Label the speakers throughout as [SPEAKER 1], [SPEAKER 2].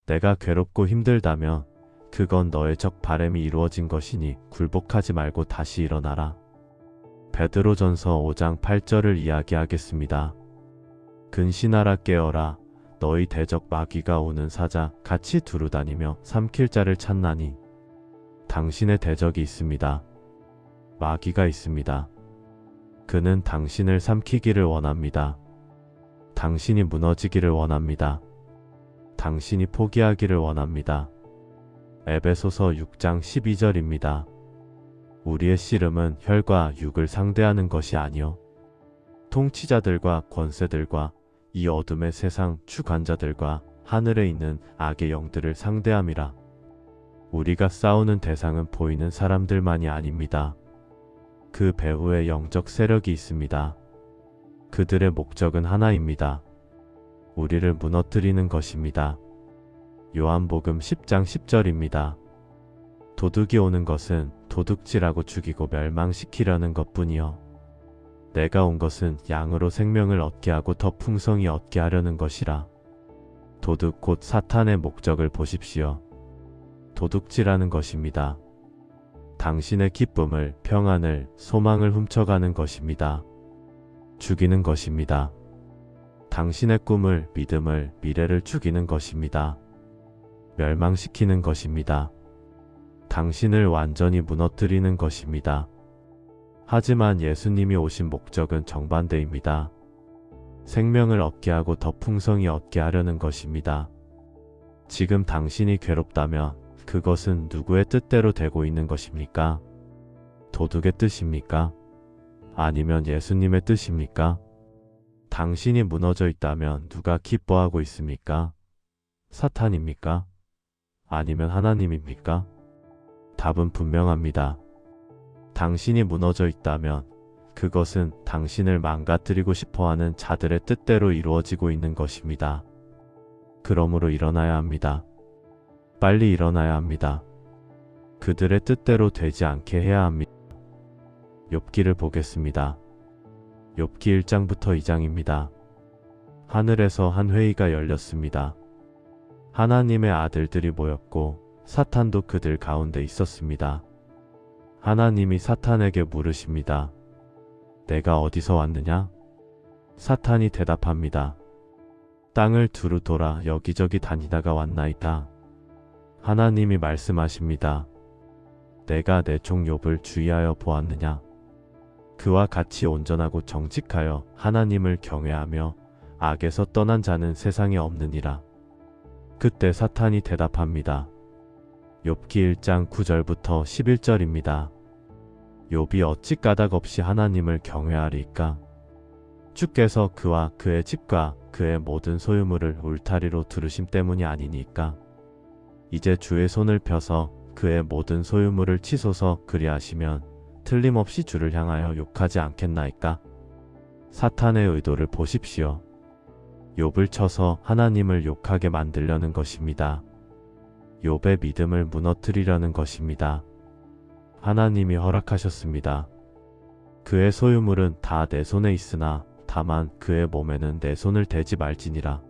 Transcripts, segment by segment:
[SPEAKER 1] 내가 괴롭고 힘들다면 그건 너의 적 바램이 이루어진 것이니 굴복하지 말고 다시 일어나라. 베드로전서 5장 8절을 이야기하겠습니다. 근신하라 깨어라. 너희 대적 마귀가 오는 사자 같이 두루다니며 삼킬 자를 찾나니. 당신의 대적이 있습니다. 마귀가 있습니다. 그는 당신을 삼키기를 원합니다. 당신이 무너지기를 원합니다. 당신이 포기하기를 원합니다. 에베소서 6장 12절입니다. 우리의 씨름은 혈과 육을 상대하는 것이 아니요 통치자들과 권세들과 이 어둠의 세상 주관자들과 하늘에 있는 악의 영들을 상대함이라. 우리가 싸우는 대상은 보이는 사람들만이 아닙니다. 그 배후에 영적 세력이 있습니다. 그들의 목적은 하나입니다. 우리를 무너뜨리는 것입니다. 요한복음 10장 10절입니다. 도둑이 오는 것은 도둑질하고 죽이고 멸망시키려는 것뿐이요 내가 온 것은 양으로 생명을 얻게 하고 더 풍성히 얻게 하려는 것이라. 도둑 곧 사탄의 목적을 보십시오. 도둑질하는 것입니다. 당신의 기쁨을, 평안을, 소망을 훔쳐가는 것입니다. 죽이는 것입니다. 당신의 꿈을, 믿음을, 미래를 죽이는 것입니다. 멸망시키는 것입니다. 당신을 완전히 무너뜨리는 것입니다. 하지만 예수님이 오신 목적은 정반대입니다. 생명을 얻게 하고 더 풍성히 얻게 하려는 것입니다. 지금 당신이 괴롭다면 그것은 누구의 뜻대로 되고 있는 것입니까? 도둑의 뜻입니까? 아니면 예수님의 뜻입니까? 당신이 무너져 있다면 누가 기뻐하고 있습니까? 사탄입니까? 아니면 하나님입니까? 답은 분명합니다. 당신이 무너져 있다면 그것은 당신을 망가뜨리고 싶어하는 자들의 뜻대로 이루어지고 있는 것입니다. 그러므로 일어나야 합니다. 빨리 일어나야 합니다. 그들의 뜻대로 되지 않게 해야 합니다. 욥기를 보겠습니다. 욥기 1장부터 2장입니다. 하늘에서 한 회의가 열렸습니다. 하나님의 아들들이 모였고 사탄도 그들 가운데 있었습니다. 하나님이 사탄에게 물으십니다. 내가 어디서 왔느냐? 사탄이 대답합니다. 땅을 두루 돌아 여기저기 다니다가 왔나이다. 하나님이 말씀하십니다. 내가 내 종 욥을 주의하여 보았느냐? 그와 같이 온전하고 정직하여 하나님을 경외하며 악에서 떠난 자는 세상에 없느니라. 그때 사탄이 대답합니다. 욥기 1장 9절부터 11절입니다. 욥이 어찌 까닭없이 하나님을 경외하리이까? 주께서 그와 그의 집과 그의 모든 소유물을 울타리로 두르심 때문이 아니니까? 이제 주의 손을 펴서 그의 모든 소유물을 치소서. 그리하시면 틀림없이 주를 향하여 욕하지 않겠나이까? 사탄의 의도를 보십시오. 욥을 쳐서 하나님을 욕하게 만들려는 것입니다. 욥의 믿음을 무너뜨리려는 것입니다. 하나님이 허락하셨습니다. 그의 소유물은 다 내 손에 있으나 다만 그의 몸에는 내 손을 대지 말지니라.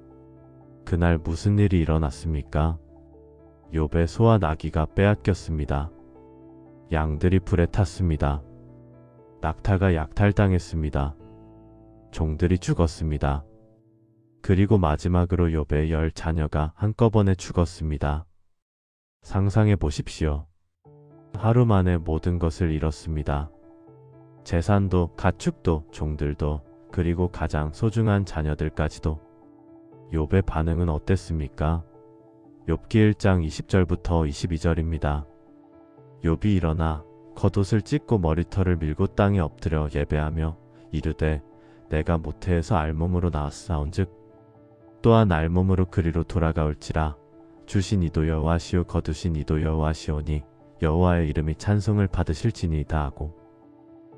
[SPEAKER 1] 그날 무슨 일이 일어났습니까? 욥의 소와 나귀가 빼앗겼습니다. 양들이 불에 탔습니다. 낙타가 약탈당했습니다. 종들이 죽었습니다. 그리고 마지막으로 욥의 10 자녀가 한꺼번에 죽었습니다. 상상해 보십시오. 하루 만에 모든 것을 잃었습니다. 재산도, 가축도, 종들도, 그리고 가장 소중한 자녀들까지도. 욥의 반응은 어땠습니까? 욥기 1장 20절부터 22절입니다. 욥이 일어나 겉옷을 찢고 머리털을 밀고 땅에 엎드려 예배하며 이르되 내가 모태에서 알몸으로 나왔사온즉 또한 알몸으로 그리로 돌아가올지라. 주신 이도 여호와시오 거두신 이도 여호와시오니 여호와의 이름이 찬송을 받으실지니이다 하고,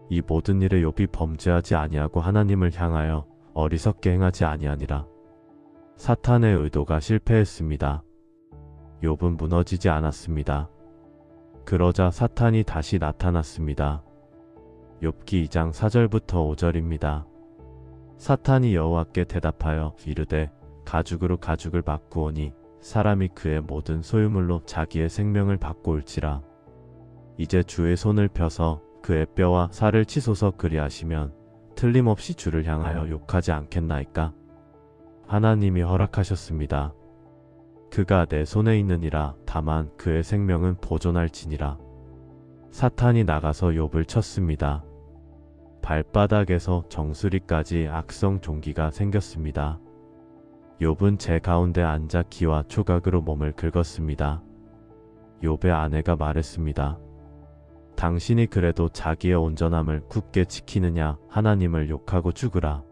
[SPEAKER 1] 이 모든 일에 욥이 범죄하지 아니하고 하나님을 향하여 어리석게 행하지 아니하니라. 사탄의 의도가 실패했습니다. 욥은 무너지지 않았습니다. 그러자 사탄이 다시 나타났습니다. 욥기 2장 4절부터 5절입니다. 사탄이 여호와께 대답하여 이르되 가죽으로 가죽을 바꾸오니 사람이 그의 모든 소유물로 자기의 생명을 바꿔올지라. 이제 주의 손을 펴서 그의 뼈와 살을 치소서. 그리하시면 틀림없이 주를 향하여 욕하지 않겠나이까? 하나님이 허락하셨습니다. 그가 내 손에 있느니라. 다만 그의 생명은 보존할지니라. 사탄이 나가서 욥을 쳤습니다. 발바닥에서 정수리까지 악성 종기가 생겼습니다. 욥은 제 가운데 앉아 기와 초각으로 몸을 긁었습니다. 욥의 아내가 말했습니다. 당신이 그래도 자기의 온전함을 굳게 지키느냐? 하나님을 욕하고 죽으라.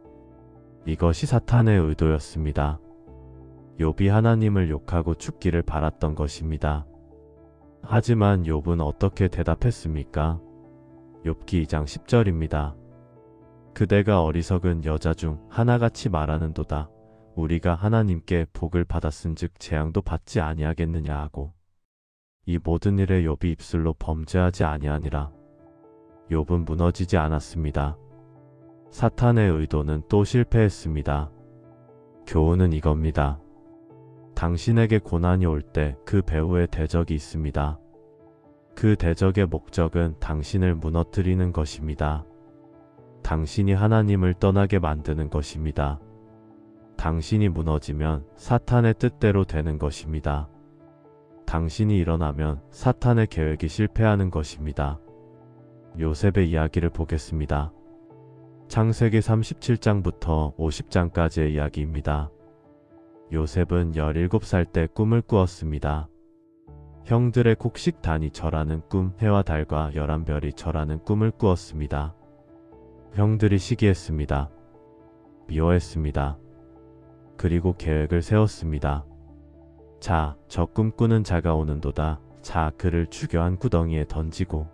[SPEAKER 1] 이것이 사탄의 의도였습니다. 욥이 하나님을 욕하고 죽기를 바랐던 것입니다. 하지만 욥은 어떻게 대답했습니까? 욥기 2장 10절입니다. 그대가 어리석은 여자 중 하나같이 말하는도다. 우리가 하나님께 복을 받았은즉 재앙도 받지 아니하겠느냐 하고, 이 모든 일에 욥이 입술로 범죄하지 아니하니라. 욥은 무너지지 않았습니다. 사탄의 의도는 또 실패했습니다. 교훈은 이겁니다. 당신에게 고난이 올 때 그 배후에 대적이 있습니다. 그 대적의 목적은 당신을 무너뜨리는 것입니다. 당신이 하나님을 떠나게 만드는 것입니다. 당신이 무너지면 사탄의 뜻대로 되는 것입니다. 당신이 일어나면 사탄의 계획이 실패하는 것입니다. 요셉의 이야기를 보겠습니다. 창세기 37장부터 50장까지의 이야기입니다. 요셉은 17살 때 꿈을 꾸었습니다. 형들의 곡식단이 절하는 꿈, 해와 달과 11별이 절하는 꿈을 꾸었습니다. 형들이 시기했습니다. 미워했습니다. 그리고 계획을 세웠습니다. 자, 저 꿈꾸는 자가 오는도다. 자, 그를 죽여 한 구덩이에 던지고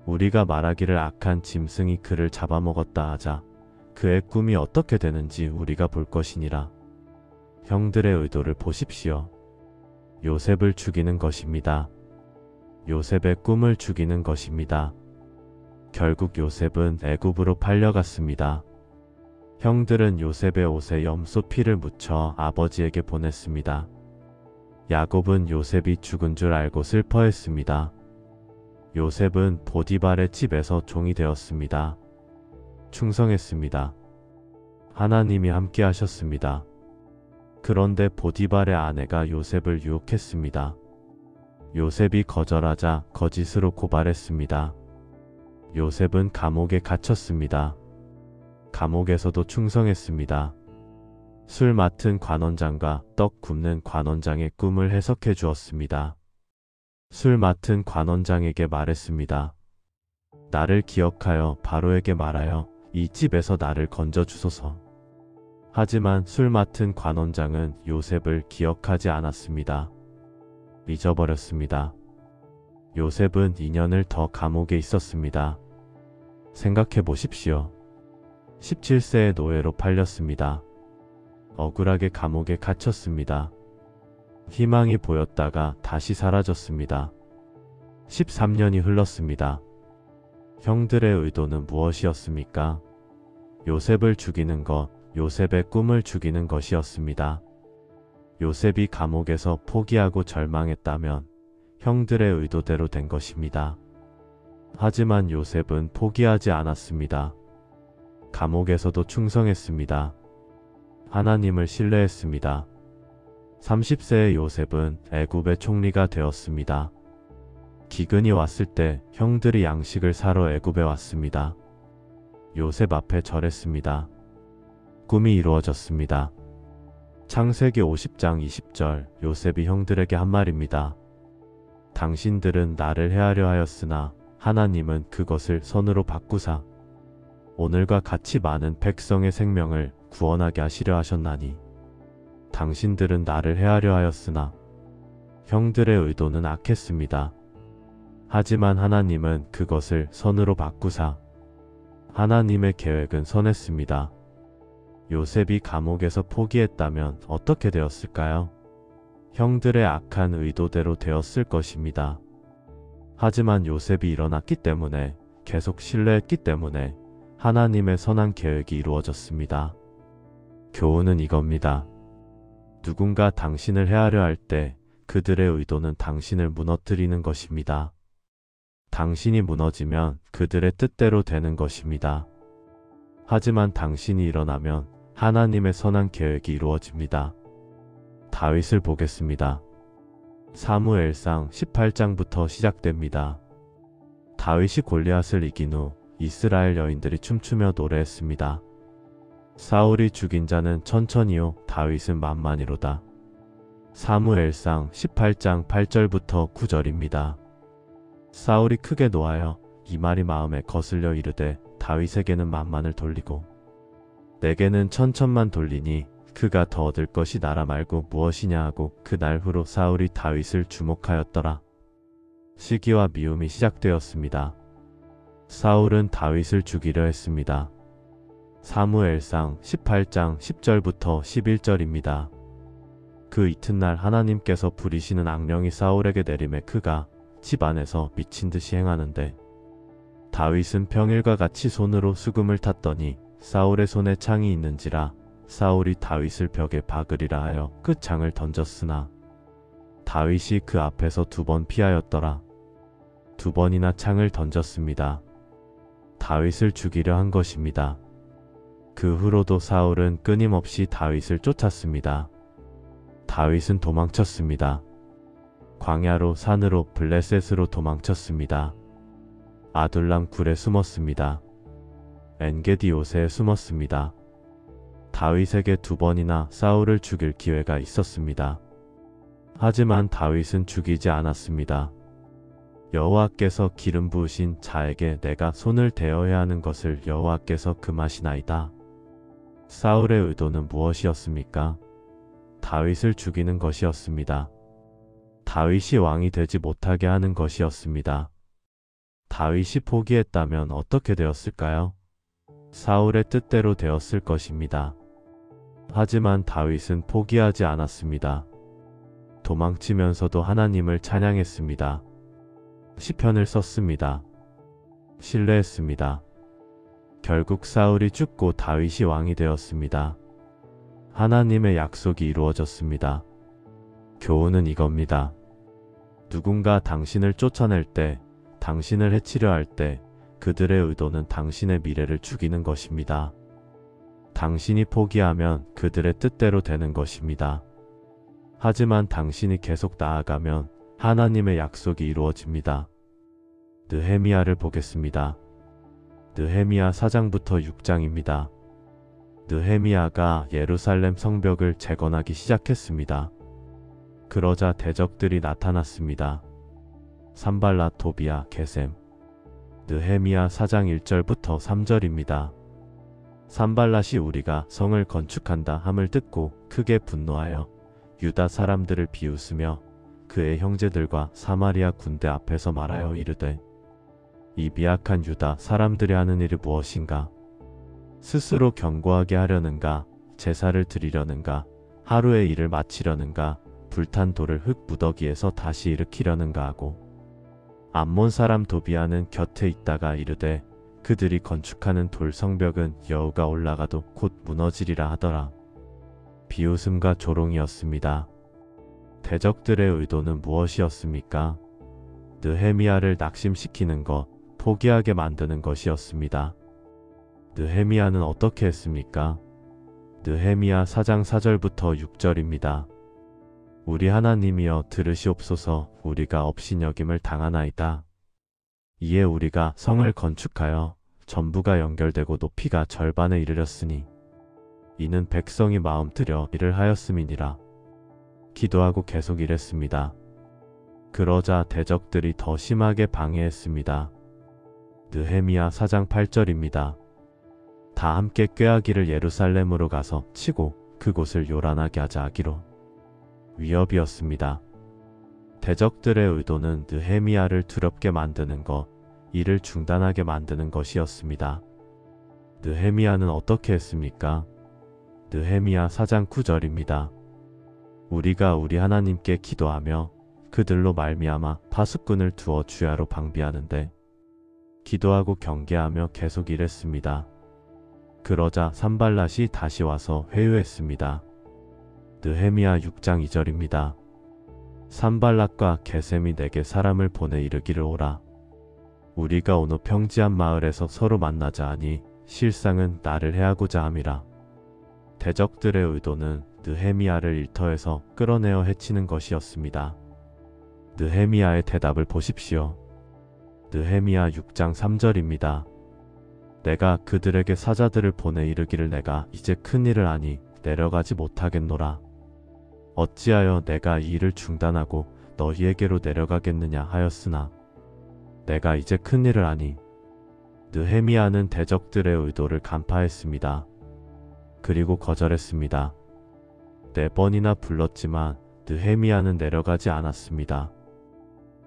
[SPEAKER 1] 우리가 말하기를 악한 짐승이 그를 잡아먹었다 하자. 그의 꿈이 어떻게 되는지 우리가 볼 것이니라. 형들의 의도를 보십시오. 요셉을 죽이는 것입니다. 요셉의 꿈을 죽이는 것입니다. 결국 요셉은 애굽으로 팔려갔습니다. 형들은 요셉의 옷에 염소 피를 묻혀 아버지에게 보냈습니다. 야곱은 요셉이 죽은 줄 알고 슬퍼했습니다. 요셉은 보디발의 집에서 종이 되었습니다. 충성했습니다. 하나님이 함께 하셨습니다. 그런데 보디발의 아내가 요셉을 유혹했습니다. 요셉이 거절하자 거짓으로 고발했습니다. 요셉은 감옥에 갇혔습니다. 감옥에서도 충성했습니다. 술 맡은 관원장과 떡 굽는 관원장의 꿈을 해석해 주었습니다. 술 맡은 관원장에게 말했습니다. 나를 기억하여 바로에게 말하여 이 집에서 나를 건져 주소서. 하지만 술 맡은 관원장은 요셉을 기억하지 않았습니다. 잊어버렸습니다. 요셉은 2년을 더 감옥에 있었습니다. 생각해 보십시오. 17세의 노예로 팔렸습니다. 억울하게 감옥에 갇혔습니다. 희망이 보였다가 다시 사라졌습니다. 13년이 흘렀습니다. 형들의 의도는 무엇이었습니까? 요셉을 죽이는 것, 요셉의 꿈을 죽이는 것이었습니다. 요셉이 감옥에서 포기하고 절망했다면 형들의 의도대로 된 것입니다. 하지만 요셉은 포기하지 않았습니다. 감옥에서도 충성했습니다. 하나님을 신뢰했습니다. 30세의 요셉은 애굽의 총리가 되었습니다. 기근이 왔을 때 형들이 양식을 사러 애굽에 왔습니다. 요셉 앞에 절했습니다. 꿈이 이루어졌습니다. 창세기 50장 20절, 요셉이 형들에게 한 말입니다. 당신들은 나를 해하려 하였으나 하나님은 그것을 선으로 바꾸사 오늘과 같이 많은 백성의 생명을 구원하게 하시려 하셨나니, 당신들은 나를 해하려 하였으나 형들의 의도는 악했습니다. 하지만 하나님은 그것을 선으로 바꾸사 하나님의 계획은 선했습니다. 요셉이 감옥에서 포기했다면 어떻게 되었을까요? 형들의 악한 의도대로 되었을 것입니다. 하지만 요셉이 일어났기 때문에, 계속 신뢰했기 때문에 하나님의 선한 계획이 이루어졌습니다. 교훈은 이겁니다. 누군가 당신을 해하려 할 때 그들의 의도는 당신을 무너뜨리는 것입니다. 당신이 무너지면 그들의 뜻대로 되는 것입니다. 하지만 당신이 일어나면 하나님의 선한 계획이 이루어집니다. 다윗을 보겠습니다. 사무엘상 18장부터 시작됩니다. 다윗이 골리앗을 이긴 후 이스라엘 여인들이 춤추며 노래했습니다. 사울이 죽인 자는 천천히요 다윗은 만만히로다. 사무엘상 18장 8절부터 9절입니다. 사울이 크게 노하여 이 말이 마음에 거슬려 이르되 다윗에게는 만만을 돌리고 내게는 천천만 돌리니 그가 더 얻을 것이 나라 말고 무엇이냐 하고 그날 후로 사울이 다윗을 주목하였더라. 시기와 미움이 시작되었습니다. 사울은 다윗을 죽이려 했습니다. 사무엘상 18장 10절부터 11절입니다. 그 이튿날 하나님께서 부리시는 악령이 사울에게 내림에 그가 집 안에서 미친 듯이 행하는데 다윗은 평일과 같이 손으로 수금을 탔더니 사울의 손에 창이 있는지라 사울이 다윗을 벽에 박으리라 하여 그 창을 던졌으나 다윗이 그 앞에서 2번 피하였더라. 2번이나 창을 던졌습니다. 다윗을 죽이려 한 것입니다. 그 후로도 사울은 끊임없이 다윗을 쫓았습니다. 다윗은 도망쳤습니다. 광야로 산으로 블레셋으로 도망쳤습니다. 아둘람 굴에 숨었습니다. 엔게디 요새에 숨었습니다. 다윗에게 2번이나 사울을 죽일 기회가 있었습니다. 하지만 다윗은 죽이지 않았습니다. 여호와께서 기름 부으신 자에게 내가 손을 대어야 하는 것을 여호와께서 금하시나이다. 사울의 의도는 무엇이었습니까? 다윗을 죽이는 것이었습니다. 다윗이 왕이 되지 못하게 하는 것이었습니다. 다윗이 포기했다면 어떻게 되었을까요? 사울의 뜻대로 되었을 것입니다. 하지만 다윗은 포기하지 않았습니다. 도망치면서도 하나님을 찬양했습니다. 시편을 썼습니다. 신뢰했습니다. 결국 사울이 죽고 다윗이 왕이 되었습니다. 하나님의 약속이 이루어졌습니다. 교훈은 이겁니다. 누군가 당신을 쫓아낼 때, 당신을 해치려 할 때 그들의 의도는 당신의 미래를 죽이는 것입니다. 당신이 포기하면 그들의 뜻대로 되는 것입니다. 하지만 당신이 계속 나아가면 하나님의 약속이 이루어집니다. 느헤미야를 보겠습니다. 느헤미야 4장부터 6장입니다. 느헤미야가 예루살렘 성벽을 재건하기 시작했습니다. 그러자 대적들이 나타났습니다. 산발랏, 도비야, 게셈. 느헤미야 4장 1절부터 3절입니다. 산발랏이 우리가 성을 건축한다 함을 듣고 크게 분노하여 유다 사람들을 비웃으며 그의 형제들과 사마리아 군대 앞에서 말하여 이르되 이 미약한 유다 사람들이 하는 일이 무엇인가? 스스로 견고하게 하려는가? 제사를 드리려는가? 하루의 일을 마치려는가? 불탄 돌을 흙 무더기에서 다시 일으키려는가 하고 암몬 사람 도비야는 곁에 있다가 이르되 그들이 건축하는 돌 성벽은 여우가 올라가도 곧 무너지리라 하더라. 비웃음과 조롱이었습니다. 대적들의 의도는 무엇이었습니까? 느헤미야를 낙심시키는 것, 포기하게 만드는 것이었습니다. 느헤미야는 어떻게 했습니까? 느헤미야 4장 4절부터 6절입니다. 우리 하나님이여 들으시옵소서. 우리가 업신여김을 당하나이다. 이에 우리가 성을 건축하여 전부가 연결되고 높이가 절반에 이르렀으니 이는 백성이 마음 들여 일을 하였음이니라. 기도하고 계속 일했습니다. 그러자 대적들이 더 심하게 방해했습니다. 느헤미야 4장 8절입니다. 다 함께 꾀하기를 예루살렘으로 가서 치고 그곳을 요란하게 하자 하기로. 위협이었습니다. 대적들의 의도는 느헤미야를 두렵게 만드는 것, 일을 중단하게 만드는 것이었습니다. 느헤미야는 어떻게 했습니까? 느헤미야 4장 9절입니다. 우리가 우리 하나님께 기도하며 그들로 말미암아 파수꾼을 두어 주야로 방비하는데 기도하고 경계하며 계속 일했습니다. 그러자 산발랏이 다시 와서 회유했습니다. 느헤미야 6장 2절입니다. 산발락과 게셈이 내게 사람을 보내 이르기를 오라. 우리가 어느 평지한 마을에서 서로 만나자 하니 실상은 나를 해하고자 함이라. 대적들의 의도는 느헤미야를 일터에서 끌어내어 해치는 것이었습니다. 느헤미야의 대답을 보십시오. 느헤미야 6장 3절입니다. 내가 그들에게 사자들을 보내 이르기를 내가 이제 큰 일을 아니 내려가지 못하겠노라. 어찌하여 내가 이 일을 중단하고 너희에게로 내려가겠느냐 하였으나 내가 이제 큰 일을 아니. 느헤미야는 대적들의 의도를 간파했습니다. 그리고 거절했습니다. 4번이나 불렀지만 느헤미야는 내려가지 않았습니다.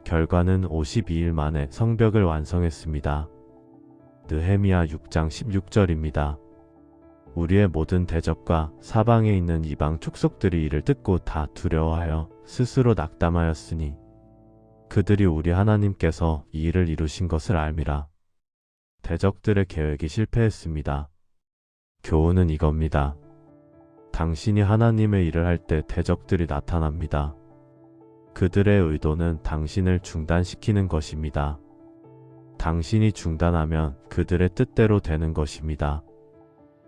[SPEAKER 1] 결과는 52일 만에 성벽을 완성했습니다. 느헤미야 6장 16절입니다. 우리의 모든 대적과 사방에 있는 이방 촉속들이 이를 듣고 다 두려워하여 스스로 낙담하였으니 그들이 우리 하나님께서 이 일을 이루신 것을 알미라. 대적들의 계획이 실패했습니다. 교훈은 이겁니다. 당신이 하나님의 일을 할 때 대적들이 나타납니다. 그들의 의도는 당신을 중단시키는 것입니다. 당신이 중단하면 그들의 뜻대로 되는 것입니다.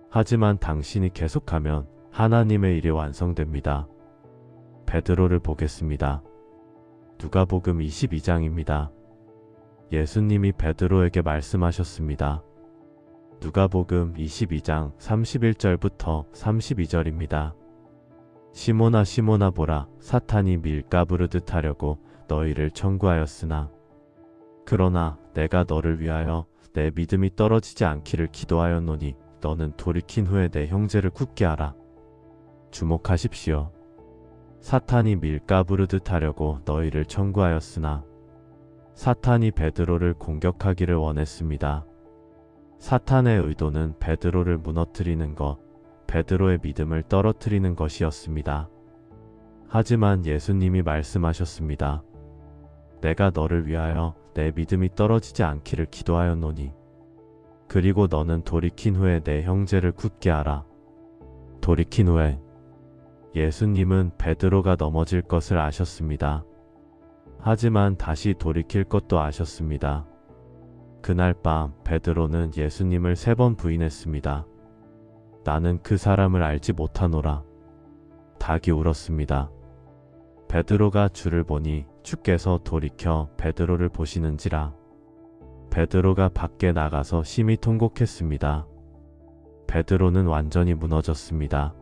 [SPEAKER 1] 하지만 당신이 계속하면 하나님의 일이 완성됩니다. 베드로를 보겠습니다. 누가복음 22장입니다. 예수님이 베드로에게 말씀하셨습니다. 누가복음 22장 31절부터 32절입니다. 시몬아 시몬아 보라, 사탄이 밀가 부르듯 하려고 너희를 청구하였으나 그러나 내가 너를 위하여 내 믿음이 떨어지지 않기를 기도하였노니 너는 돌이킨 후에 내 형제를 굳게 하라. 주목하십시오. 사탄이 밀가 부르듯 하려고 너희를 청구하였으나 사탄이 베드로를 공격하기를 원했습니다. 사탄의 의도는 베드로를 무너뜨리는 것, 베드로의 믿음을 떨어뜨리는 것이었습니다. 하지만 예수님이 말씀하셨습니다. 내가 너를 위하여 내 믿음이 떨어지지 않기를 기도하였노니 그리고 너는 돌이킨 후에 내 형제를 굳게 하라. 돌이킨 후에 예수님은 베드로가 넘어질 것을 아셨습니다. 하지만 다시 돌이킬 것도 아셨습니다. 그날 밤 베드로는 예수님을 3번 부인했습니다. 나는 그 사람을 알지 못하노라. 닭이 울었습니다. 베드로가 주를 보니 주께서 돌이켜 베드로를 보시는지라. 베드로가 밖에 나가서 심히 통곡했습니다. 베드로는 완전히 무너졌습니다.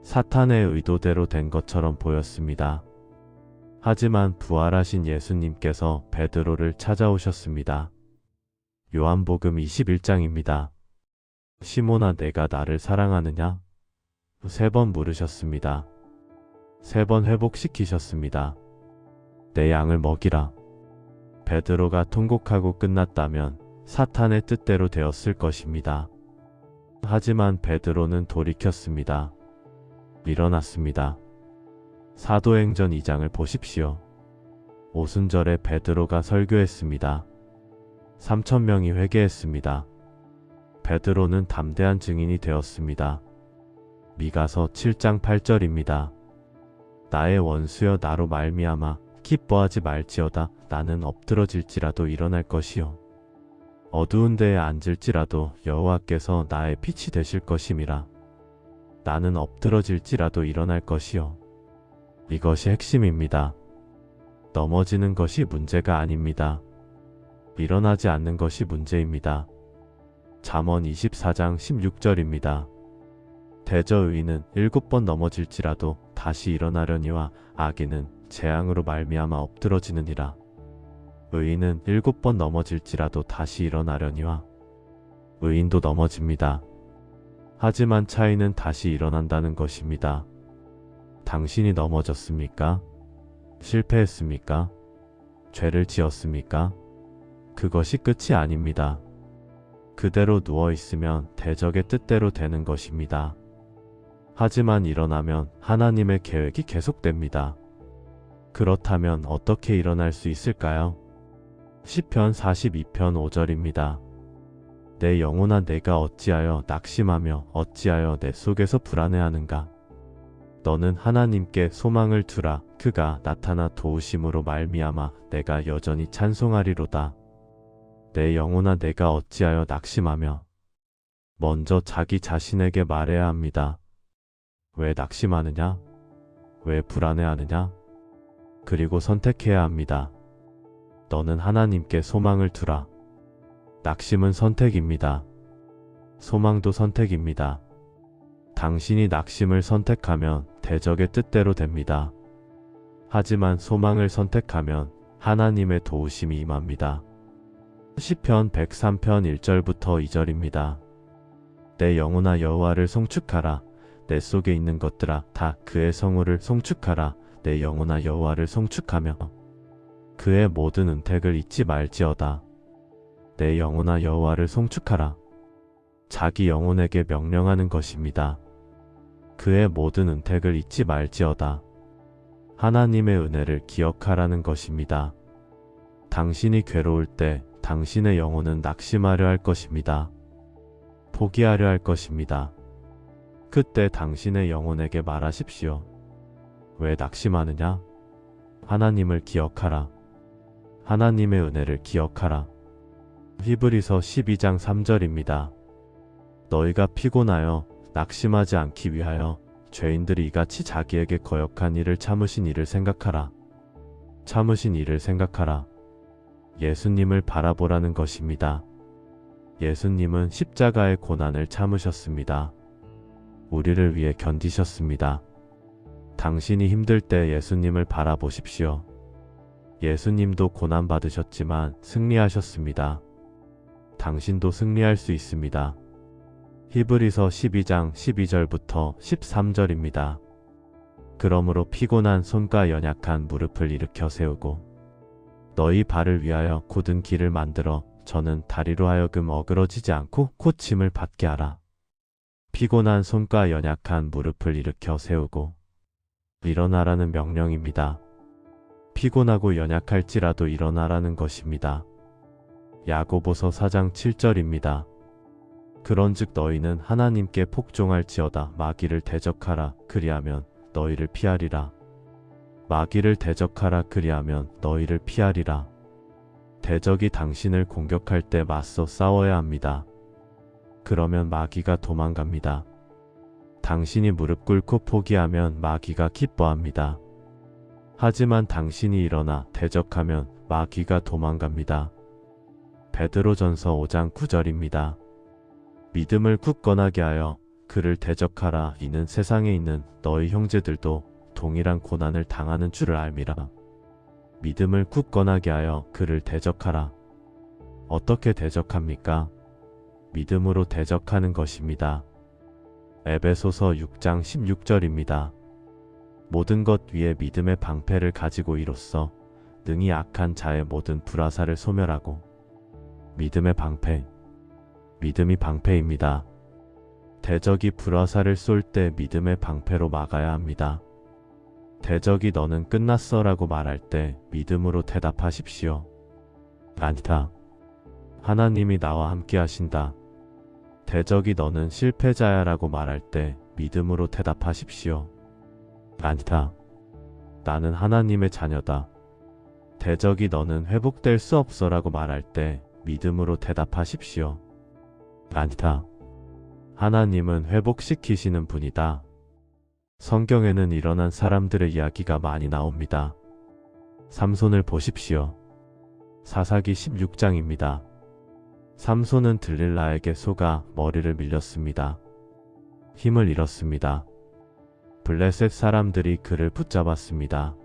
[SPEAKER 1] 사탄의 의도대로 된 것처럼 보였습니다. 하지만 부활하신 예수님께서 베드로를 찾아오셨습니다. 요한복음 21장입니다. 시몬아 내가 나를 사랑하느냐? 3번 물으셨습니다. 3번 회복시키셨습니다. 내 양을 먹이라. 베드로가 통곡하고 끝났다면 사탄의 뜻대로 되었을 것입니다. 하지만 베드로는 돌이켰습니다. 일어났습니다. 사도행전 2장을 보십시오. 오순절에 베드로가 설교했습니다. 3,000명이 회개했습니다. 베드로는 담대한 증인이 되었습니다. 미가서 7장 8절입니다. 나의 원수여 나로 말미암아 기뻐하지 말지어다. 나는 엎드러질지라도 일어날 것이요 어두운 데에 앉을지라도 여호와께서 나의 빛이 되실 것임이라. 나는 엎드러질지라도 일어날 것이요. 이것이 핵심입니다. 넘어지는 것이 문제가 아닙니다. 일어나지 않는 것이 문제입니다. 잠언 24장 16절입니다. 대저 의인은 7번 넘어질지라도 다시 일어나려니와 악인은 재앙으로 말미암아 엎드러지느니라. 의인은 7번 넘어질지라도 다시 일어나려니와 의인도 넘어집니다. 하지만 차이는 다시 일어난다는 것입니다. 당신이 넘어졌습니까? 실패했습니까? 죄를 지었습니까? 그것이 끝이 아닙니다. 그대로 누워있으면 대적의 뜻대로 되는 것입니다. 하지만 일어나면 하나님의 계획이 계속됩니다. 그렇다면 어떻게 일어날 수 있을까요? 시편 42편 5절입니다. 내 영혼아 내가 어찌하여 낙심하며 어찌하여 내 속에서 불안해하는가? 너는 하나님께 소망을 두라. 그가 나타나 도우심으로 말미암아 내가 여전히 찬송하리로다. 내 영혼아, 내가 어찌하여 낙심하며. 먼저 자기 자신에게 말해야 합니다. 왜 낙심하느냐? 왜 불안해하느냐? 그리고 선택해야 합니다. 너는 하나님께 소망을 두라. 낙심은 선택입니다. 소망도 선택입니다. 당신이 낙심을 선택하면 대적의 뜻대로 됩니다. 하지만 소망을 선택하면 하나님의 도우심이 임합니다. 시편 103편 1절부터 2절입니다. 내 영혼아, 여호와를 송축하라. 내 속에 있는 것들아, 다 그의 성호를 송축하라. 내 영혼아, 여호와를 송축하며 그의 모든 은택을 잊지 말지어다. 내 영혼아, 여호와를 송축하라. 자기 영혼에게 명령하는 것입니다. 그의 모든 은택을 잊지 말지어다. 하나님의 은혜를 기억하라는 것입니다. 당신이 괴로울 때 당신의 영혼은 낙심하려 할 것입니다. 포기하려 할 것입니다. 그때 당신의 영혼에게 말하십시오. 왜 낙심하느냐? 하나님을 기억하라. 하나님의 은혜를 기억하라. 히브리서 12장 3절입니다. 너희가 피곤하여 낙심하지 않기 위하여 죄인들이 이같이 자기에게 거역한 일을 참으신 이를 생각하라. 참으신 이를 생각하라. 예수님을 바라보라는 것입니다. 예수님은 십자가의 고난을 참으셨습니다. 우리를 위해 견디셨습니다. 당신이 힘들 때 예수님을 바라보십시오. 예수님도 고난받으셨지만 승리하셨습니다. 당신도 승리할 수 있습니다. 히브리서 12장 12절부터 13절입니다. 그러므로 피곤한 손과 연약한 무릎을 일으켜 세우고 너희 발을 위하여 곧은 길을 만들어 저는 다리로 하여금 어그러지지 않고 고침을 받게 하라. 피곤한 손과 연약한 무릎을 일으켜 세우고 일어나라는 명령입니다. 피곤하고 연약할지라도 일어나라는 것입니다. 야고보서 4장 7절입니다. 그런즉 너희는 하나님께 복종할지어다. 마귀를 대적하라. 그리하면 너희를 피하리라. 마귀를 대적하라. 그리하면 너희를 피하리라. 대적이 당신을 공격할 때 맞서 싸워야 합니다. 그러면 마귀가 도망갑니다. 당신이 무릎 꿇고 포기하면 마귀가 기뻐합니다. 하지만 당신이 일어나 대적하면 마귀가 도망갑니다. 베드로전서 5장 9절입니다. 믿음을 굳건하게 하여 그를 대적하라. 이는 세상에 있는 너희 형제들도 동일한 고난을 당하는 줄을 알미라. 믿음을 굳건하게 하여 그를 대적하라. 어떻게 대적합니까? 믿음으로 대적하는 것입니다. 에베소서 6장 16절입니다. 모든 것 위에 믿음의 방패를 가지고 이로써 능히 악한 자의 모든 불화살을 소멸하고. 믿음의 방패. 믿음이 방패입니다. 대적이 불화살을 쏠 때 믿음의 방패로 막아야 합니다. 대적이 너는 끝났어 라고 말할 때 믿음으로 대답하십시오. 아니다. 하나님이 나와 함께 하신다. 대적이 너는 실패자야 라고 말할 때 믿음으로 대답하십시오. 아니다. 나는 하나님의 자녀다. 대적이 너는 회복될 수 없어 라고 말할 때 믿음으로 대답하십시오. 아니다. 하나님은 회복시키시는 분이다. 성경에는 일어난 사람들의 이야기가 많이 나옵니다. 삼손을 보십시오. 사사기 16장입니다. 삼손은 들릴라에게 속아 머리를 밀렸습니다. 힘을 잃었습니다. 블레셋 사람들이 그를 붙잡았습니다.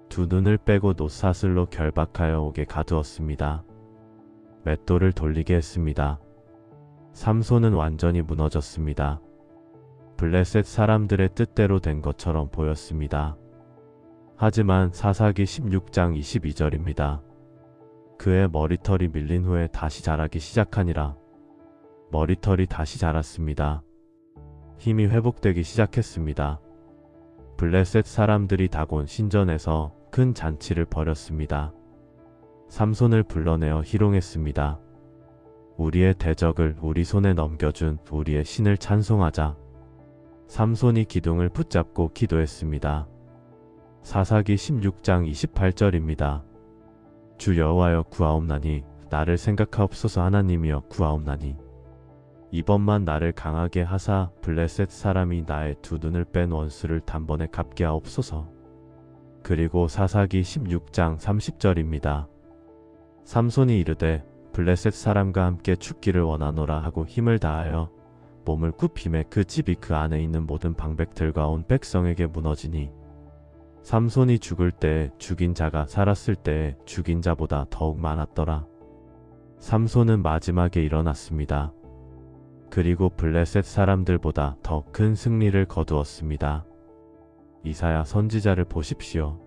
[SPEAKER 1] 두 눈을 빼고 놋사슬로 결박하여 옥에 가두었습니다. 맷돌을 돌리게 했습니다. 삼손은 완전히 무너졌습니다. 블레셋 사람들의 뜻대로 된 것처럼 보였습니다. 하지만 사사기 16장 22절입니다. 그의 머리털이 밀린 후에 다시 자라기 시작하니라. 머리털이 다시 자랐습니다. 힘이 회복되기 시작했습니다. 블레셋 사람들이 다곤 신전에서 큰 잔치를 벌였습니다. 삼손을 불러내어 희롱했습니다. 우리의 대적을 우리 손에 넘겨준 우리의 신을 찬송하자. 삼손이 기둥을 붙잡고 기도했습니다. 사사기 16장 28절입니다. 주 여호와여 구하옵나니 나를 생각하옵소서. 하나님이여 구하옵나니 이번만 나를 강하게 하사 블레셋 사람이 나의 두 눈을 뺀 원수를 단번에 갚게 하옵소서. 그리고 사사기 16장 30절입니다. 삼손이 이르되 블레셋 사람과 함께 죽기를 원하노라 하고 힘을 다하여 몸을 굽힘에 그 집이 그 안에 있는 모든 방백들과 온 백성에게 무너지니 삼손이 죽을 때에 죽인 자가 살았을 때에 죽인 자보다 더욱 많았더라. 삼손은 마지막에 일어났습니다. 그리고 블레셋 사람들보다 더 큰 승리를 거두었습니다. 이사야 선지자를 보십시오.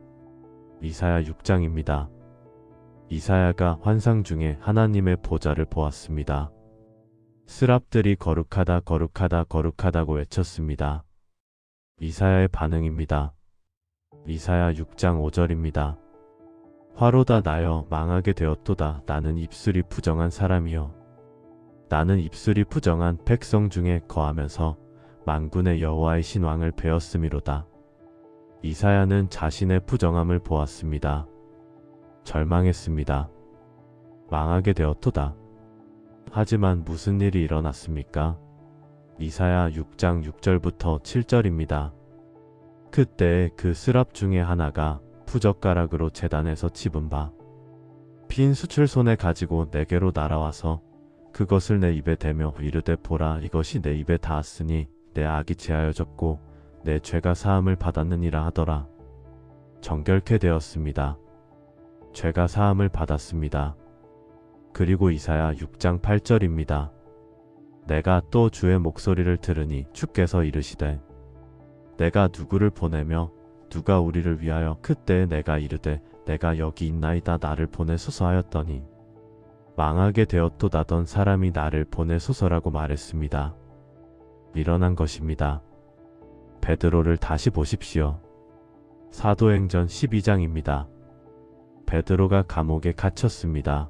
[SPEAKER 1] 이사야 6장입니다. 이사야가 환상 중에 하나님의 보좌를 보았습니다. 스랍들이 거룩하다 거룩하다 거룩하다고 외쳤습니다. 이사야의 반응입니다. 이사야 6장 5절입니다. 화로다 나여 망하게 되었도다. 나는 입술이 부정한 사람이요 나는 입술이 부정한 백성 중에 거하면서 만군의 여호와의 신왕을 배웠음이로다. 이사야는 자신의 부정함을 보았습니다. 절망했습니다. 망하게 되었도다. 하지만 무슨 일이 일어났습니까? 이사야 6장 6절부터 7절입니다. 그때 그 스랍 중에 하나가 푸젓가락으로 제단에서 집은 바 핀 수출 손에 가지고 내게로 날아와서 그것을 내 입에 대며 이르되 보라 이것이 내 입에 닿았으니 내 악이 제하여졌고 내 죄가 사함을 받았느니라 하더라. 정결케 되었습니다. 죄가 사함을 받았습니다. 그리고 이사야 6장 8절입니다. 내가 또 주의 목소리를 들으니 주께서 이르시되 내가 누구를 보내며 누가 우리를 위하여 그때에 내가 이르되 내가 여기 있나이다 나를 보내소서 하였더니 망하게 되었도다던 사람이 나를 보내소서라고 말했습니다. 일어난 것입니다. 베드로를 다시 보십시오. 사도행전 12장입니다. 베드로가 감옥에 갇혔습니다.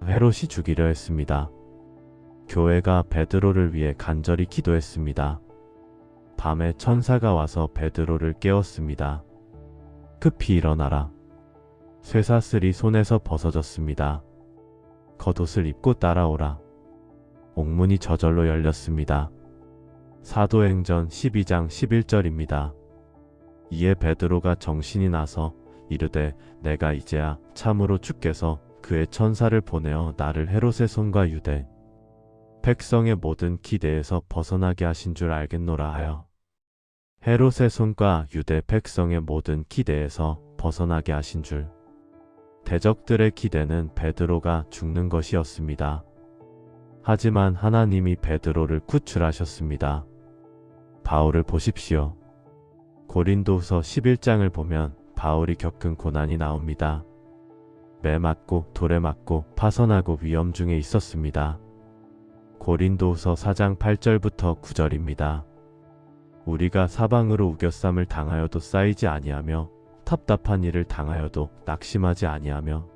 [SPEAKER 1] 헤롯이 죽이려 했습니다. 교회가 베드로를 위해 간절히 기도했습니다. 밤에 천사가 와서 베드로를 깨웠습니다. 급히 일어나라. 쇠사슬이 손에서 벗어졌습니다. 겉옷을 입고 따라오라. 옥문이 저절로 열렸습니다. 사도행전 12장 11절입니다. 이에 베드로가 정신이 나서 이르되 내가 이제야 참으로 주께서 그의 천사를 보내어 나를 헤롯의 손과 유대 백성의 모든 기대에서 벗어나게 하신 줄 알겠노라 하여 헤롯의 손과 유대 백성의 모든 기대에서 벗어나게 하신 줄. 대적들의 기대는 베드로가 죽는 것이었습니다. 하지만 하나님이 베드로를 구출하셨습니다. 바울을 보십시오. 고린도후서 11장을 보면 바울이 겪은 고난이 나옵니다. 매 맞고 돌에 맞고 파선하고 위험 중에 있었습니다. 고린도후서 4장 8절부터 9절입니다. 우리가 사방으로 우겨쌈을 당하여도 쌓이지 아니하며 답답한 일을 당하여도 낙심하지 아니하며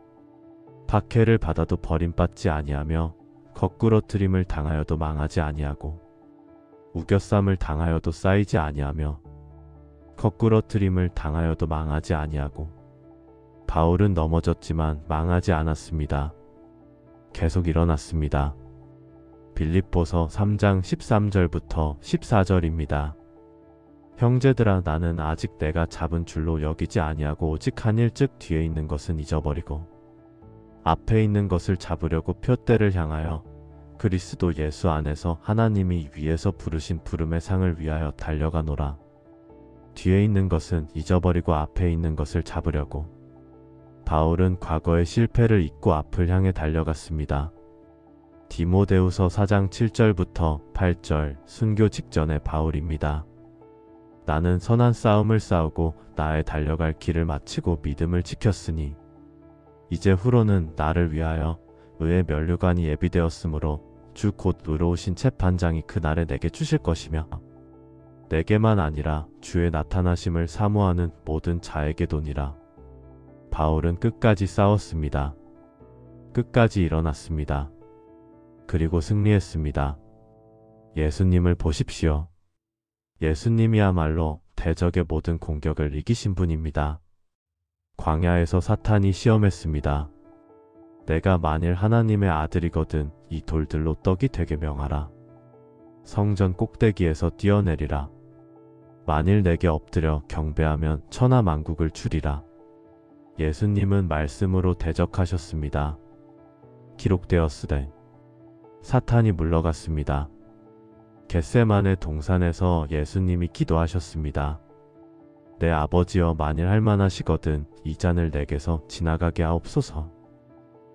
[SPEAKER 1] 박해를 받아도 버림받지 아니하며 거꾸러뜨림을 당하여도 망하지 아니하고 우겨쌈을 당하여도 쌓이지 아니하며 거꾸러뜨림을 당하여도 망하지 아니하고 바울은 넘어졌지만 망하지 않았습니다. 계속 일어났습니다. 빌립보서 3장 13절부터 14절입니다. 형제들아 나는 아직 내가 잡은 줄로 여기지 아니하고 오직 한 일즉 뒤에 있는 것은 잊어버리고 앞에 있는 것을 잡으려고 표대를 향하여 그리스도 예수 안에서 하나님이 위에서 부르신 부름의 상을 위하여 달려가노라. 뒤에 있는 것은 잊어버리고 앞에 있는 것을 잡으려고. 바울은 과거의 실패를 잊고 앞을 향해 달려갔습니다. 디모데후서 4장 7절부터 8절 순교 직전의 바울입니다. 나는 선한 싸움을 싸우고 나의 달려갈 길을 마치고 믿음을 지켰으니 이제 후로는 나를 위하여 의의 면류관이 예비되었으므로 주 곧 의로우신 재판장이 그날에 내게 주실 것이며 내게만 아니라 주의 나타나심을 사모하는 모든 자에게도니라. 바울은 끝까지 싸웠습니다. 끝까지 일어났습니다. 그리고 승리했습니다. 예수님을 보십시오. 예수님이야말로 대적의 모든 공격을 이기신 분입니다. 광야에서 사탄이 시험했습니다. 내가 만일 하나님의 아들이거든 이 돌들로 떡이 되게 명하라. 성전 꼭대기에서 뛰어내리라. 만일 내게 엎드려 경배하면 천하 만국을 주리라. 예수님은 말씀으로 대적하셨습니다. 기록되었으되 사탄이 물러갔습니다. 겟세마네 동산에서 예수님이 기도하셨습니다. 내 아버지여 만일 할만하시거든 이 잔을 내게서 지나가게 하옵소서.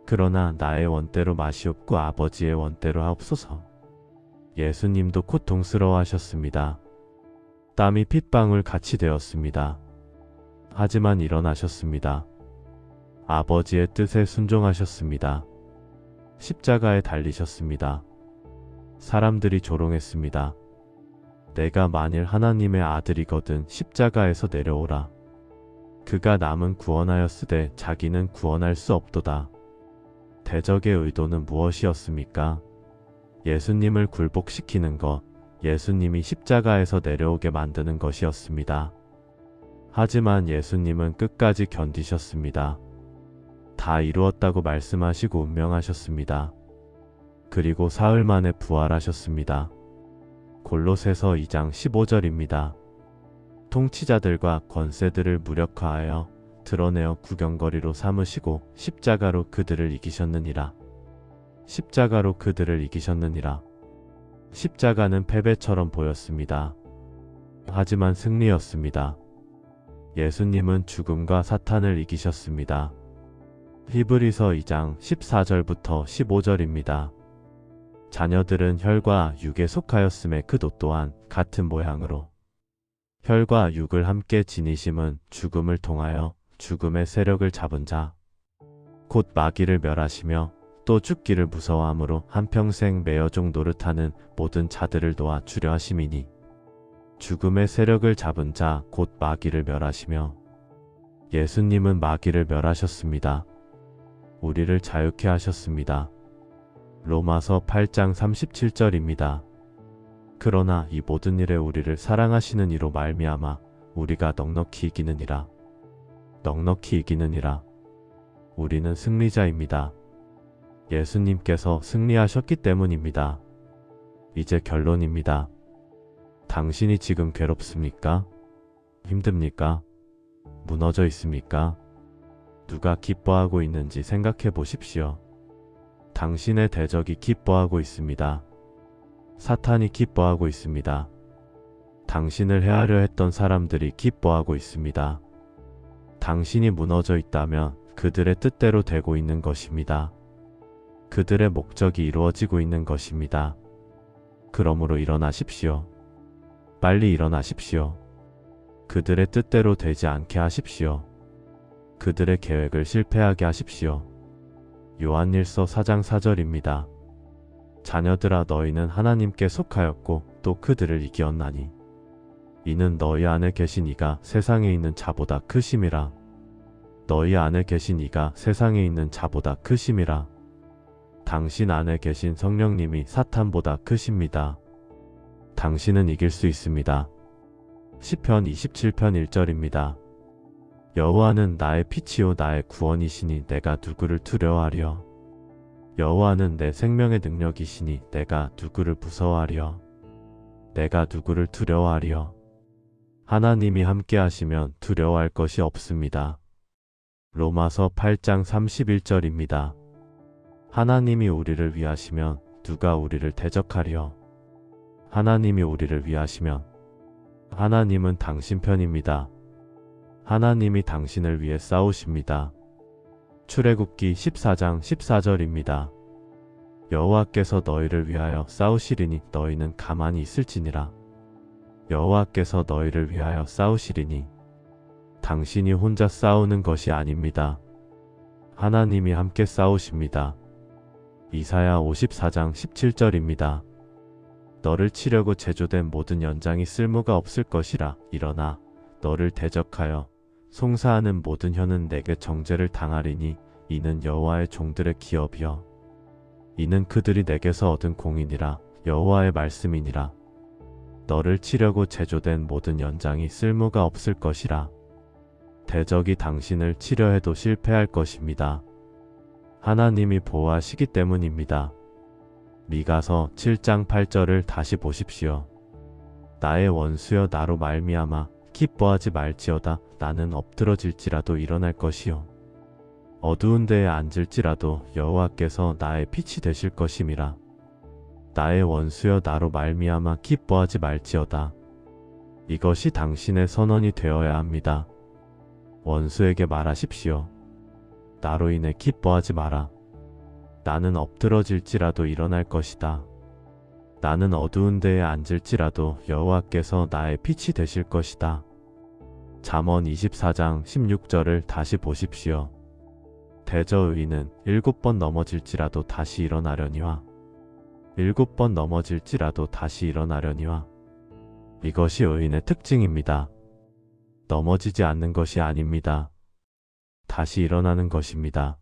[SPEAKER 1] 그러나 나의 원대로 마시옵고 아버지의 원대로 하옵소서. 예수님도 고통스러워하셨습니다. 땀이 핏방울 같이 되었습니다. 하지만 일어나셨습니다. 아버지의 뜻에 순종하셨습니다. 십자가에 달리셨습니다. 사람들이 조롱했습니다. 내가 만일 하나님의 아들이거든 십자가에서 내려오라. 그가 남은 구원하였으되 자기는 구원할 수 없도다. 대적의 의도는 무엇이었습니까? 예수님을 굴복시키는 것, 예수님이 십자가에서 내려오게 만드는 것이었습니다. 하지만 예수님은 끝까지 견디셨습니다. 다 이루었다고 말씀하시고 운명하셨습니다. 그리고 사흘 만에 부활하셨습니다. 골로새서 2장 15절입니다. 통치자들과 권세들을 무력화하여 드러내어 구경거리로 삼으시고 십자가로 그들을 이기셨느니라. 십자가로 그들을 이기셨느니라. 십자가는 패배처럼 보였습니다. 하지만 승리였습니다. 예수님은 죽음과 사탄을 이기셨습니다. 히브리서 2장 14절부터 15절입니다. 자녀들은 혈과 육에 속하였음에 그도 또한 같은 모양으로 혈과 육을 함께 지니심은 죽음을 통하여 죽음의 세력을 잡은 자 곧 마귀를 멸하시며 또 죽기를 무서워함으로 한평생 매여종 노릇하는 모든 자들을 도와 주려 하심이니 죽음의 세력을 잡은 자 곧 마귀를 멸하시며 예수님은 마귀를 멸하셨습니다. 우리를 자유케 하셨습니다. 로마서 8장 37절입니다. 그러나 이 모든 일에 우리를 사랑하시는 이로 말미암아 우리가 넉넉히 이기느니라. 넉넉히 이기느니라. 우리는 승리자입니다. 예수님께서 승리하셨기 때문입니다. 이제 결론입니다. 당신이 지금 괴롭습니까? 힘듭니까? 무너져 있습니까? 누가 기뻐하고 있는지 생각해 보십시오. 당신의 대적이 기뻐하고 있습니다. 사탄이 기뻐하고 있습니다. 당신을 해하려 했던 사람들이 기뻐하고 있습니다. 당신이 무너져 있다면 그들의 뜻대로 되고 있는 것입니다. 그들의 목적이 이루어지고 있는 것입니다. 그러므로 일어나십시오. 빨리 일어나십시오. 그들의 뜻대로 되지 않게 하십시오. 그들의 계획을 실패하게 하십시오. 요한일서 4장 4절입니다. 자녀들아 너희는 하나님께 속하였고 또 그들을 이기었나니 이는 너희 안에 계신 이가 세상에 있는 자보다 크심이라. 너희 안에 계신 이가 세상에 있는 자보다 크심이라. 당신 안에 계신 성령님이 사탄보다 크십니다. 당신은 이길 수 있습니다. 시편 27편 1절입니다. 여호와는 나의 빛이요 나의 구원이시니 내가 누구를 두려워하리요. 여호와는 내 생명의 능력이시니 내가 누구를 무서워하리요. 내가 누구를 두려워하리요. 하나님이 함께 하시면 두려워할 것이 없습니다. 로마서 8장 31절입니다. 하나님이 우리를 위하시면 누가 우리를 대적하리요. 하나님이 우리를 위하시면 하나님은 당신 편입니다. 하나님이 당신을 위해 싸우십니다. 출애굽기 14장 14절입니다. 여호와께서 너희를 위하여 싸우시리니 너희는 가만히 있을지니라. 여호와께서 너희를 위하여 싸우시리니 당신이 혼자 싸우는 것이 아닙니다. 하나님이 함께 싸우십니다. 이사야 54장 17절입니다. 너를 치려고 제조된 모든 연장이 쓸모가 없을 것이라. 일어나 너를 대적하여 송사하는 모든 혀는 내게 정죄를 당하리니 이는 여호와의 종들의 기업이여. 이는 그들이 내게서 얻은 공이니라. 여호와의 말씀이니라. 너를 치려고 제조된 모든 연장이 쓸모가 없을 것이라. 대적이 당신을 치려 해도 실패할 것입니다. 하나님이 보호하시기 때문입니다. 미가서 7장 8절을 다시 보십시오. 나의 원수여 나로 말미암아 기뻐하지 말지어다. 나는 엎드러질지라도 일어날 것이요 어두운 데에 앉을지라도 여호와께서 나의 빛이 되실 것임이라. 나의 원수여 나로 말미암아 기뻐하지 말지어다. 이것이 당신의 선언이 되어야 합니다. 원수에게 말하십시오. 나로 인해 기뻐하지 마라. 나는 엎드러질지라도 일어날 것이다. 나는 어두운 데에 앉을지라도 여호와께서 나의 빛이 되실 것이다. 잠언 24장 16절을 다시 보십시오. 대저 의인은 7번 넘어질지라도 다시 일어나려니와 7번 넘어질지라도 다시 일어나려니와. 이것이 의인의 특징입니다. 넘어지지 않는 것이 아닙니다. 다시 일어나는 것입니다.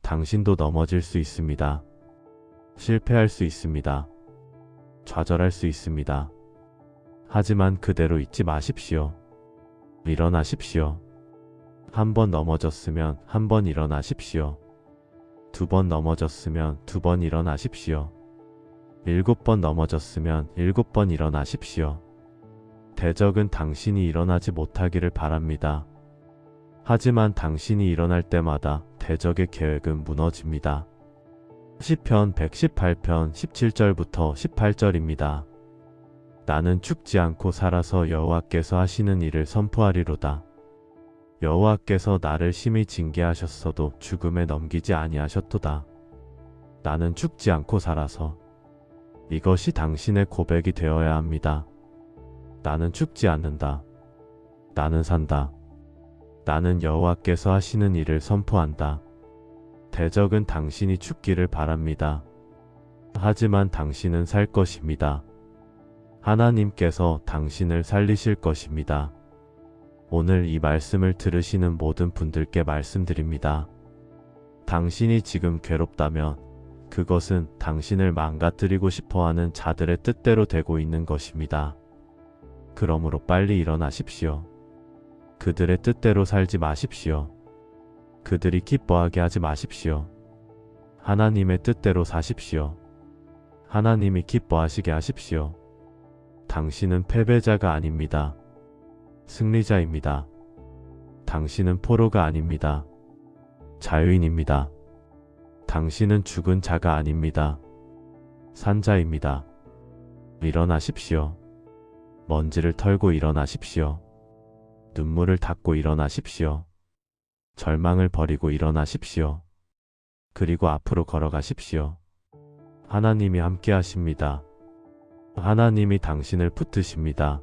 [SPEAKER 1] 당신도 넘어질 수 있습니다. 실패할 수 있습니다. 좌절할 수 있습니다. 하지만 그대로 잊지 마십시오. 일어나십시오. 한 번 넘어졌으면 한 번 일어나십시오. 2번 넘어졌으면 2번 일어나십시오. 7번 넘어졌으면 7번 일어나십시오. 대적은 당신이 일어나지 못하기를 바랍니다. 하지만 당신이 일어날 때마다 대적의 계획은 무너집니다. 시편 118편 17절부터 18절입니다. 나는 죽지 않고 살아서 여호와께서 하시는 일을 선포하리로다. 여호와께서 나를 심히 징계하셨어도 죽음에 넘기지 아니하셨도다. 나는 죽지 않고 살아서. 이것이 당신의 고백이 되어야 합니다. 나는 죽지 않는다. 나는 산다. 나는 여호와께서 하시는 일을 선포한다. 대적은 당신이 죽기를 바랍니다. 하지만 당신은 살 것입니다. 하나님께서 당신을 살리실 것입니다. 오늘 이 말씀을 들으시는 모든 분들께 말씀드립니다. 당신이 지금 괴롭다면 그것은 당신을 망가뜨리고 싶어하는 자들의 뜻대로 되고 있는 것입니다. 그러므로 빨리 일어나십시오. 그들의 뜻대로 살지 마십시오. 그들이 기뻐하게 하지 마십시오. 하나님의 뜻대로 사십시오. 하나님이 기뻐하시게 하십시오. 당신은 패배자가 아닙니다. 승리자입니다. 당신은 포로가 아닙니다. 자유인입니다. 당신은 죽은 자가 아닙니다. 산자입니다. 일어나십시오. 먼지를 털고 일어나십시오. 눈물을 닦고 일어나십시오. 절망을 버리고 일어나십시오. 그리고 앞으로 걸어가십시오. 하나님이 함께 하십니다. 하나님이 당신을 붙드십니다.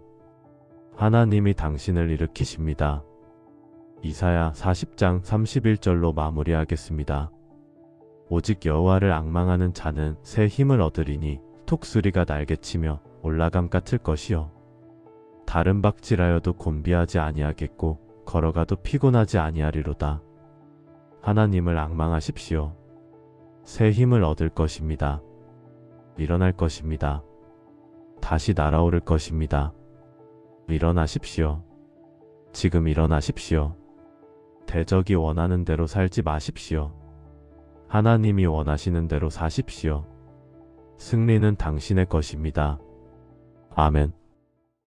[SPEAKER 1] 하나님이 당신을 일으키십니다. 이사야 40장 31절로 마무리하겠습니다. 오직 여호와를 앙망하는 자는 새 힘을 얻으리니 톡수리가 날개치며 올라감 같을 것이요 다른 박질하여도 곤비하지 아니하겠고 걸어가도 피곤하지 아니하리로다. 하나님을 앙망하십시오. 새 힘을 얻을 것입니다. 일어날 것입니다. 다시 날아오를 것입니다. 일어나십시오. 지금 일어나십시오. 대적이 원하는 대로 살지 마십시오. 하나님이 원하시는 대로 사십시오. 승리는 당신의 것입니다. 아멘.